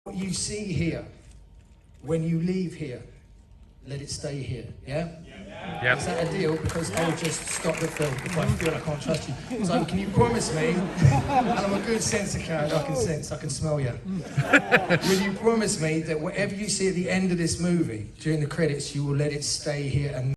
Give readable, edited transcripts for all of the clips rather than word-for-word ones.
What you see here, when you leave here, let it stay here, yeah? Yep. Is that a deal? Because I'll just stop the film if I feel I can't trust you. So can you promise me, and I'm a good sensor cat, I can smell you. Will you promise me that whatever you see at the end of this movie, during the credits, you will let it stay here and...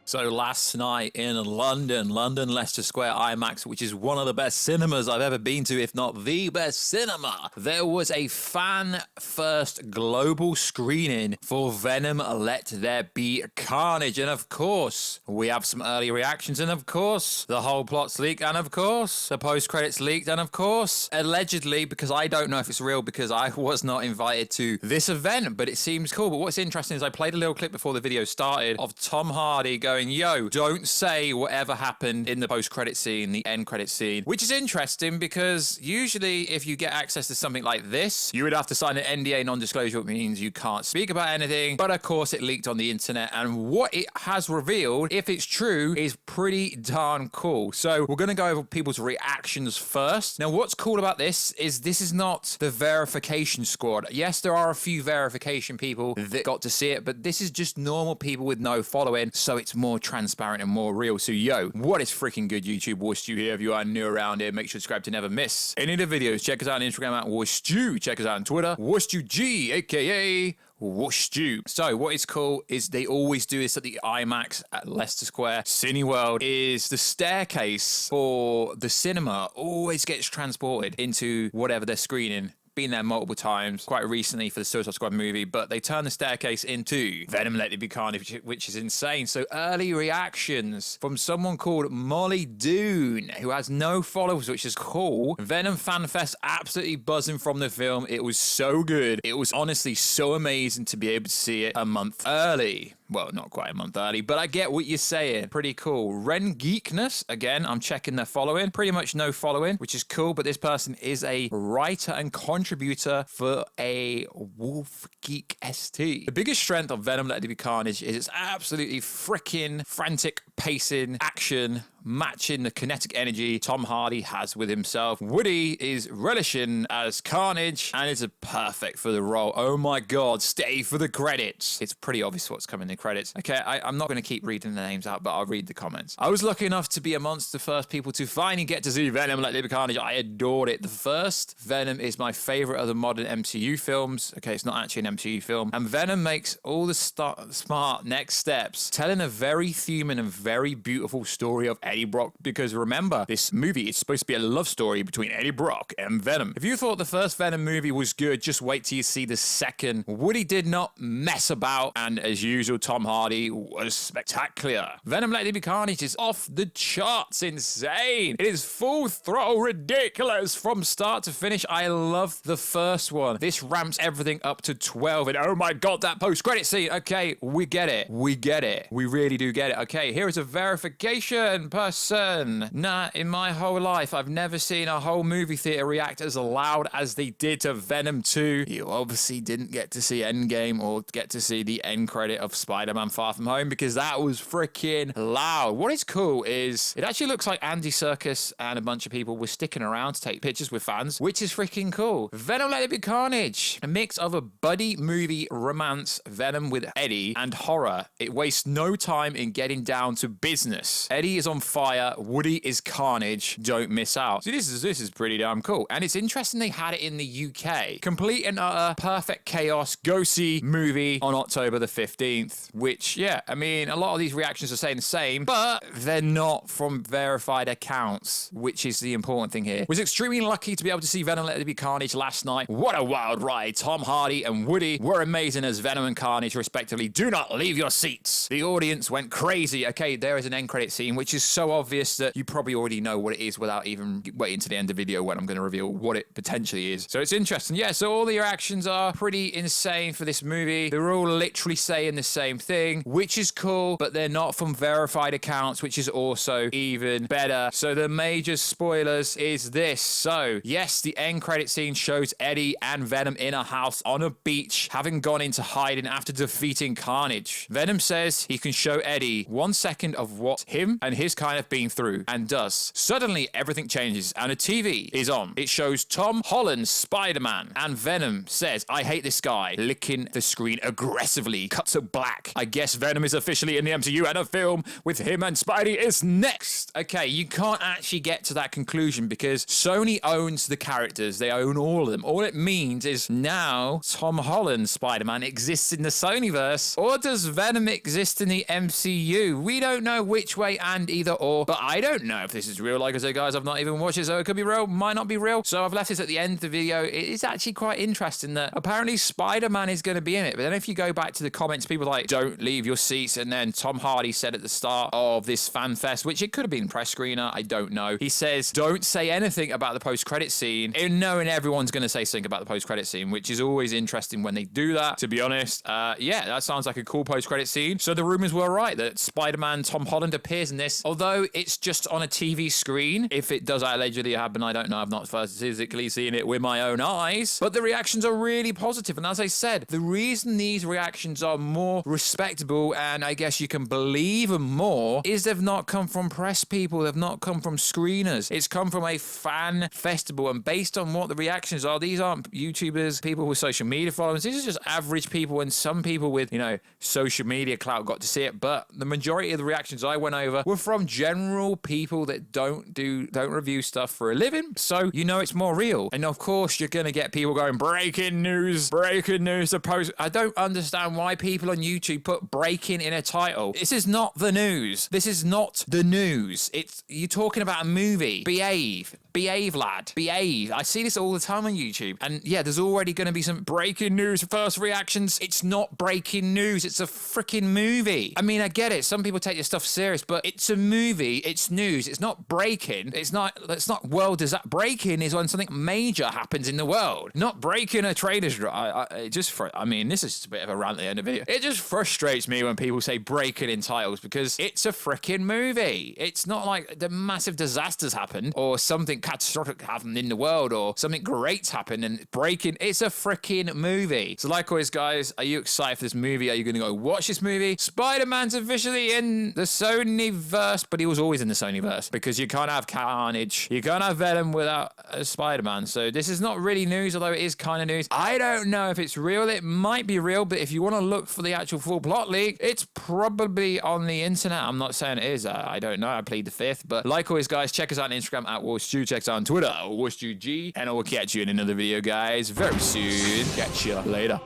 So last night in London, Leicester Square IMAX, which is one of the best cinemas I've ever been to, if not the best cinema, there was a fan-first global screening for Venom Let There Be Carnage. And of course, we have some early reactions, and of course, the whole plot's leaked, and of course, the post-credits leaked, and of course, allegedly, because I don't know if it's real, because I was not invited to this event, but it seems cool. But what's interesting is I played a little clip before the video started of Tom Hardy going, yo, don't say whatever happened in the post-credit scene, the end credit scene, which is interesting because usually if you get access to something like this, you would have to sign an NDA, non-disclosure, which means you can't speak about anything. But of course, it leaked on the internet, and what it has revealed, if it's true, is pretty darn cool. So we're going to go over people's reactions first. Now, what's cool about this is not the verification squad. Yes, there are a few verification people that got to see it, but this is just normal people with no following, so it's more transparent and more real. So yo, what is freaking good, YouTube? Warstu here. If you are new around here, make sure to subscribe to never miss any of the videos. Check us out on Instagram at Warstu. Check us out on Twitter, WarstuG, aka Warstu. So what is cool is they always do this at the IMAX at Leicester Square Cineworld, is the staircase for the cinema always gets transported into whatever they're screening. Been there multiple times, quite recently for the Suicide Squad movie, but they turned the staircase into Venom Let There Be Carnage, which is insane. So early reactions from someone called Molly Doon, who has no followers, which is cool. Venom Fan Fest absolutely buzzing from the film. It was so good. It was honestly so amazing to be able to see it a month early. Well, not quite a month early, but I get what you're saying. Pretty cool. Ren Geekness, again, I'm checking their following. Pretty much no following, which is cool, but this person is a writer and contributor for a Wolf Geek ST. The biggest strength of Venom Let There Be Carnage is its absolutely freaking frantic pacing, action, matching the kinetic energy Tom Hardy has with himself. Woody is relishing as Carnage and is perfect for the role. Oh my god, stay for the credits. It's pretty obvious what's coming in the credits. Okay, I'm not going to keep reading the names out, but I'll read the comments. I was lucky enough to be amongst the first people to finally get to see Venom Let There Be Carnage. I adored it. The first Venom is my favorite of the modern MCU films. Okay, it's not actually an MCU film. And Venom makes all the smart next steps, telling a very human and very beautiful story of Eddie Brock, because remember, this movie is supposed to be a love story between Eddie Brock and Venom. If you thought the first Venom movie was good, just wait till you see the second. Woody did not mess about, and as usual, Tom Hardy was spectacular. Venom Let There Be Carnage is off the charts insane. It is full throttle ridiculous from start to finish. I love the first one. This ramps everything up to 12, and oh my god, that post-credit scene. Okay, we get it. We get it. We really do get it. Okay, here is a verification person. Nah, in my whole life, I've never seen a whole movie theater react as loud as they did to Venom 2. You obviously didn't get to see Endgame or get to see the end credit of Spider-Man Far From Home, because that was freaking loud. What is cool is it actually looks like Andy Serkis and a bunch of people were sticking around to take pictures with fans, which is freaking cool. Venom Let There Be Carnage, a mix of a buddy movie romance, Venom with Eddie, and horror. It wastes no time in getting down to business. Eddie is on fire, Woody is Carnage. Don't miss out. So this is pretty damn cool. And it's interesting they had it in the UK. Complete and utter perfect chaos. Go see movie on October the 15th, which, yeah, I mean, a lot of these reactions are saying the same, but they're not from verified accounts, which is the important thing here. Was extremely lucky to be able to see Venom Let There Be Carnage last night. What a wild ride. Tom Hardy and Woody were amazing as Venom and Carnage, respectively. Do not leave your seats. The audience went crazy. Okay, there is an end credit scene, which is so so obvious that you probably already know what it is without even waiting to the end of the video when I'm going to reveal what it potentially is. So it's interesting. Yeah, so all the reactions are pretty insane for this movie. They're all literally saying the same thing, which is cool, but they're not from verified accounts, which is also even better. So the major spoilers is this. So yes, the end credit scene shows Eddie and Venom in a house on a beach, having gone into hiding after defeating Carnage. Venom says he can show Eddie 1 second of what him and his kind have been through, and does. Suddenly, everything changes, and a TV is on. It shows Tom Holland's Spider-Man, and Venom says, "I hate this guy," licking the screen aggressively. Cuts to black. I guess Venom is officially in the MCU, and a film with him and Spidey is next. Okay, you can't actually get to that conclusion because Sony owns the characters. They own all of them. All it means is now Tom Holland's Spider-Man exists in the Sony-verse, or does Venom exist in the MCU? We don't know which way and either or, but I don't know if this is real. Like I said, guys, I've not even watched it, so it could be real, might not be real. So I've left this at the end of the video. It is actually quite interesting that apparently Spider-Man is going to be in it, but then if you go back to the comments, people are like, don't leave your seats, and then Tom Hardy said at the start of this fan fest, which it could have been press screener, I don't know, he says, don't say anything about the post-credit scene, in knowing everyone's going to say something about the post-credit scene, which is always interesting when they do that, to be honest. Yeah, that sounds like a cool post-credit scene. So the rumors were right that Spider-Man Tom Holland appears in this, although it's just on a TV screen. If it does allegedly happen, I don't know. I've not physically seen it with my own eyes, but the reactions are really positive. And as I said, the reason these reactions are more respectable, and I guess you can believe them more, is they've not come from press people. They've not come from screeners. It's come from a fan festival. And based on what the reactions are, these aren't YouTubers, people with social media followers. These are just average people, and some people with, you know, social media clout got to see it. But the majority of the reactions I went over were from general people that don't review stuff for a living. So you know it's more real. And of course, you're gonna get people going, breaking news, the post. I don't understand why people on YouTube put breaking in a title. This is not the news. This is not the news. You're talking about a movie. Behave, lad. Behave. I see this all the time on YouTube. And yeah, there's already going to be some breaking news, first reactions. It's not breaking news. It's a freaking movie. I mean, I get it. Some people take this stuff serious, but it's a movie. It's news. It's not breaking. It's not world disaster. Breaking is when something major happens in the world. Not breaking a trader's. I mean, this is just a bit of a rant at the end of the video. It just frustrates me when people say breaking in titles because it's a freaking movie. It's not like the massive disasters happened or something catastrophic happened in the world or something great's happened and breaking. It's a freaking movie. So like always, guys, are you excited for this movie? Are you going to go watch this movie? Spider-Man's officially in the Sony-verse, but he was always in the Sony-verse because you can't have Carnage. You can't have Venom without a Spider-Man. So this is not really news, although it is kind of news. I don't know if it's real. It might be real, but if you want to look for the actual full plot leak, it's probably on the internet. I'm not saying it is. I don't know. I plead the fifth. But like always, guys, check us out on Instagram at Warstu. Check us out on Twitter, WarstuG. And I will catch you in another video, guys, very soon. Catch you later.